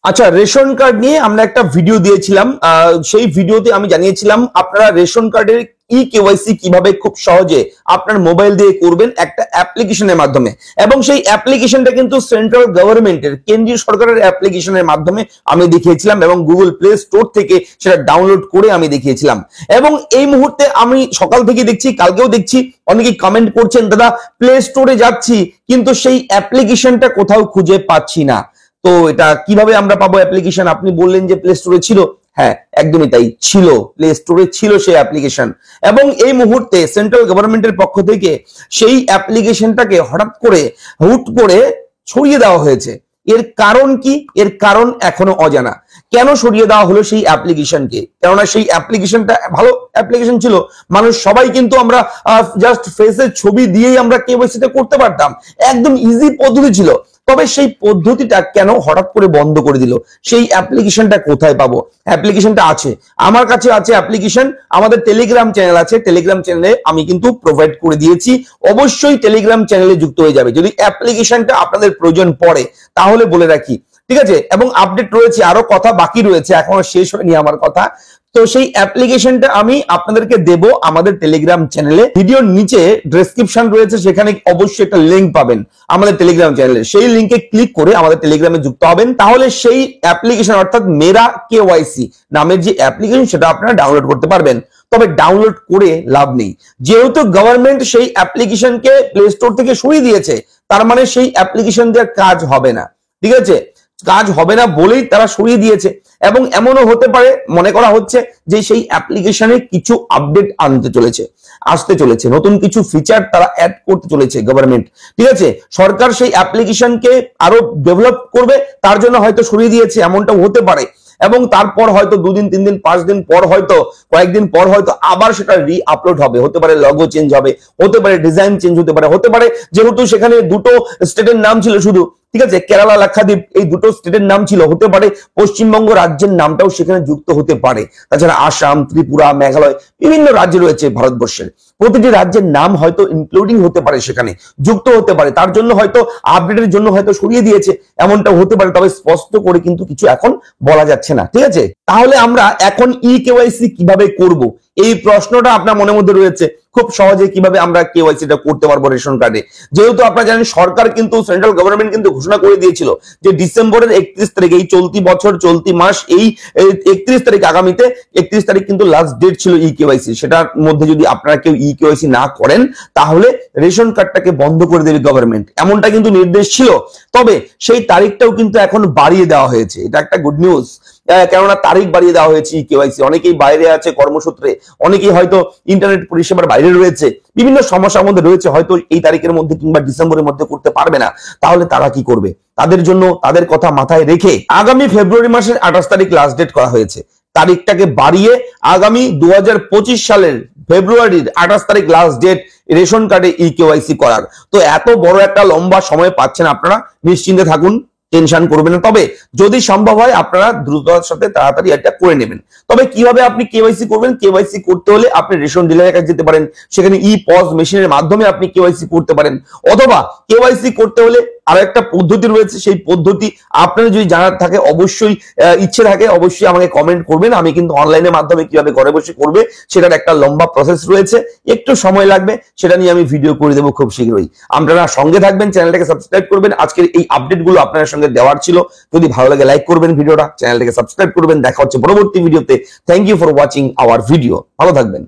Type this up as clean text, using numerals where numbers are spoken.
আচ্ছা, ration card নিয়ে আমরা একটা ভিডিও দিয়েছিলাম। সেই ভিডিওতে আমি জানিয়েছিলাম আপনারা রেশন কার্ডের কেওয়াইসি কিভাবে খুব সহজে আপনার মোবাইল দিয়ে করবেন একটা অ্যাপ্লিকেশনের মাধ্যমে, এবং সেই অ্যাপ্লিকেশনটা কিন্তু সেন্ট্রাল গভর্নমেন্টের, কেন্দ্রীয় সরকারের অ্যাপ্লিকেশনের মাধ্যমে আমি দেখিয়েছিলাম এবং গুগল প্লে স্টোর থেকে সেটা ডাউনলোড করে আমি দেখিয়েছিলাম। এবং এই মুহূর্তে আমি সকাল থেকে দেখছি, কালকেও দেখছি অনেকেই কমেন্ট করছেন, দাদা প্লে স্টোরে যাচ্ছি কিন্তু সেই অ্যাপ্লিকেশনটা কোথাও খুঁজে পাচ্ছি না। তো এটা কিভাবে আমরা পাবো অ্যাপ্লিকেশন? আপনি বললেন যে প্লে স্টোরে ছিল, হ্যাঁ একদমই তাই ছিল, প্লে স্টোরে ছিল সেই অ্যাপ্লিকেশন। এবং এই মুহূর্তে সেন্ট্রাল গভর্নমেন্টের পক্ষ থেকে সেই অ্যাপ্লিকেশনটাকে হুট করে ছড়িয়ে দেওয়া হয়েছে। এর কারণ কি? এর কারণ এখনো অজানা। কেন সরিয়ে দেওয়া হলো সেই অ্যাপ্লিকেশনকে? কেননা সেই অ্যাপ্লিকেশনটা ভালো অ্যাপ্লিকেশন ছিল, মানুষ সবাই কিন্তু আমরা জাস্ট ফেসের ছবি দিয়েই আমরা কেওয়াইসিটা করতে পারতাম, একদম ইজি পদ্ধতি ছিল। তবে সেই পদ্ধতিটা কেন হঠাৎ করে বন্ধ করে দিল? সেই অ্যাপ্লিকেশনটা কোথায় পাবো? অ্যাপ্লিকেশনটা আছে, আমার কাছে আছে অ্যাপ্লিকেশন, আমাদের টেলিগ্রাম চ্যানেল আছে, টেলিগ্রাম চ্যানেলে আমি কিন্তু প্রোভাইড করে দিয়েছি। অবশ্যই টেলিগ্রাম চ্যানেলে যুক্ত হয়ে যাবে যদি অ্যাপ্লিকেশনটা আপনাদের প্রয়োজন পড়ে, তাহলে বলে রাখি, ঠিক আছে? এবং আপডেট রয়েছে, আরো কথা বাকি রয়েছে, এখনো শেষ হয়নি আমার কথা। তো সেই অ্যাপ্লিকেশনটা আমি আপনাদেরকে দেব আমাদের টেলিগ্রাম চ্যানেলে। ভিডিওর নিচে ডেসক্রিপশন রয়েছে, সেখানে অবশ্যই একটা লিংক পাবেন আমাদের টেলিগ্রাম চ্যানেলে। সেই লিংকে ক্লিক করে আমাদের টেলিগ্রামে যুক্ত হবেন, তাহলে সেই অ্যাপ্লিকেশন অর্থাৎ মেরা কেওয়াইসি নামের যে অ্যাপ্লিকেশন সেটা আপনারা ডাউনলোড করতে পারবেন। তবে ডাউনলোড করে লাভ নেই, যেহেতু গভর্নমেন্ট সেই অ্যাপ্লিকেশনকে প্লে স্টোর থেকে সরিয়ে দিয়েছে, তার মানে সেই অ্যাপ্লিকেশন দিয়ে কাজ হবে না, ঠিক আছে? কাজ হবে না বলেই তারা সরিয়ে দিয়েছে। এবং এমনও হতে পারে, মনে করা হচ্ছে যে সেই অ্যাপ্লিকেশনে কিছু আপডেট আসতে চলেছে, নতুন কিছু ফিচার তারা অ্যাড করতে চলেছে গভর্নমেন্ট, ঠিক আছে? সরকার সেই অ্যাপ্লিকেশনকে আরো ডেভেলপ করবে, তার জন্য হয়তো সরিয়ে দিয়েছে, এমনটাও হতে পারে। এবং তারপর হয়তো 2 দিন 3 দিন 5 দিন পর, হয়তো কয়েকদিন পর হয়তো আবার সেটা আপলোড হবে, হতে পারে লগো চেঞ্জ হবে, হতে পারে ডিজাইন চেঞ্জ হতে পারে যেহেতু সেখানে দুটো স্টেটের নাম ছিল শুধু, ঠিক আছে, কেরালা লাক্ষাদ্বীপ, এই দুটো স্টেটের নাম ছিল, হতে পারে পশ্চিমবঙ্গ রাজ্যের নামটাও সেখানে যুক্ত হতে পারে। তাছাড়া আসাম, ত্রিপুরা, মেঘালয়, বিভিন্ন রাজ্য রয়েছে ভারতবর্ষের, প্রতিটি রাজ্যের নাম হয়তো ইনক্লুডিং হতে পারে, সেখানে যুক্ত হতে পারে, তার জন্য হয়তো আপডেটের জন্য হয়তো সরিয়ে দিয়েছে, এমনটা হতে পারে। তবে স্পষ্ট করে কিন্তু কিছু এখন বলা যাচ্ছে না, ঠিক আছে? তাহলে আমরা এখন কেওয়াইসি কিভাবে করব, এই প্রশ্নটা আপনার মনের মধ্যে রয়েছে। খুব সহজে কিভাবে আমরা কেওয়াইসিটা করতে পারবো রেশন কার্ডে? যেহেতু আপনারা জানেন সরকার কিন্তু, সেন্ট্রাল গভর্নমেন্ট কিন্তু ঘোষণা করে দিয়েছিল যে ডিসেম্বরের 31 তারিখ, এই চলতি বছর চলতি মাস, এই 31 তারিখ, আগামীতে 31 তারিখ কিন্তু লাস্ট ডেট ছিল কেওয়াইসি। সেটার মধ্যে যদি আপনারা কেউ কেওয়াইসি না করেন, তাহলে রেশন কার্ডটাকে বন্ধ করে দেবে গভর্নমেন্ট, এমনটা কিন্তু নির্দেশ ছিল। তবে সেই তারিখটাও কিন্তু এখন বাড়িয়ে দেওয়া হয়েছে, এটা একটা গুড নিউজ। কেননা তারিখ বাড়িয়ে দেওয়া হয়েছে কেওয়াইসি, অনেকেই বাইরে আছে কর্মসূত্রে, অনেকেই হয়তো ইন্টারনেট পরিষেবার বাইরে রয়েছে, বিভিন্ন সমস্যার মধ্যে রয়েছে, হয়তো এই তারিখের মধ্যে কিংবা ডিসেম্বরের মধ্যে করতে পারবে না। তাহলে তারা কি করবে? তাদের জন্য, তাদের কথা মাথায় রেখে আগামী ফেব্রুয়ারি মাসের 28 তারিখ লাস্ট ডেট করা হয়েছে, তারিখটাকে বাড়িয়ে আগামী 2025 সালের ফেব্রুয়ারির 28 তারিখ লাস্ট ডেট রেশন কার্ডে কেওয়াইসি করার। তো এত বড় একটা লম্বা সময় পাচ্ছেন আপনারা, নিশ্চিন্তে থাকুন, টেনশন করবেন না। তবে যদি সম্ভব হয় আপনারা দ্রুততার সাথে তাড়াতাড়ি এটা করে নেবেন। তবে কিভাবে আপনি কেওয়াইসি করবেন? কেওয়াইসি করতে হলে আপনি রেশন ডিলারের কাছে যেতে পারেন, সেখানে পজ মেশিনের মাধ্যমে আপনি কেওয়াইসি করতে পারেন। অথবা কেওয়াইসি করতে হলে আরো একটা পদ্ধতি রয়েছে, সেই পদ্ধতি আপনার যদি জানার থাকে, অবশ্যই ইচ্ছে থাকে, অবশ্যই আমাকে কমেন্ট করবেন। আমি কিন্তু অনলাইনের মাধ্যমে কিভাবে ঘরে বসে করবে সেটার একটা লম্বা প্রসেস রয়েছে, একটু সময় লাগবে, সেটা নিয়ে আমি ভিডিও করে দেবো খুব শীঘ্রই। আপনারা সঙ্গে থাকবেন, চ্যানেলটাকে সাবস্ক্রাইব করবেন। আজকের এই আপডেটগুলো আপনাদের সঙ্গে দেওয়ার ছিল। যদি ভালো লাগে লাইক করবেন ভিডিওটা, চ্যানেলটাকে সাবস্ক্রাইব করবেন। দেখা হচ্ছে পরবর্তী ভিডিওতে। Thank you for watching our video. ভালো থাকবেন।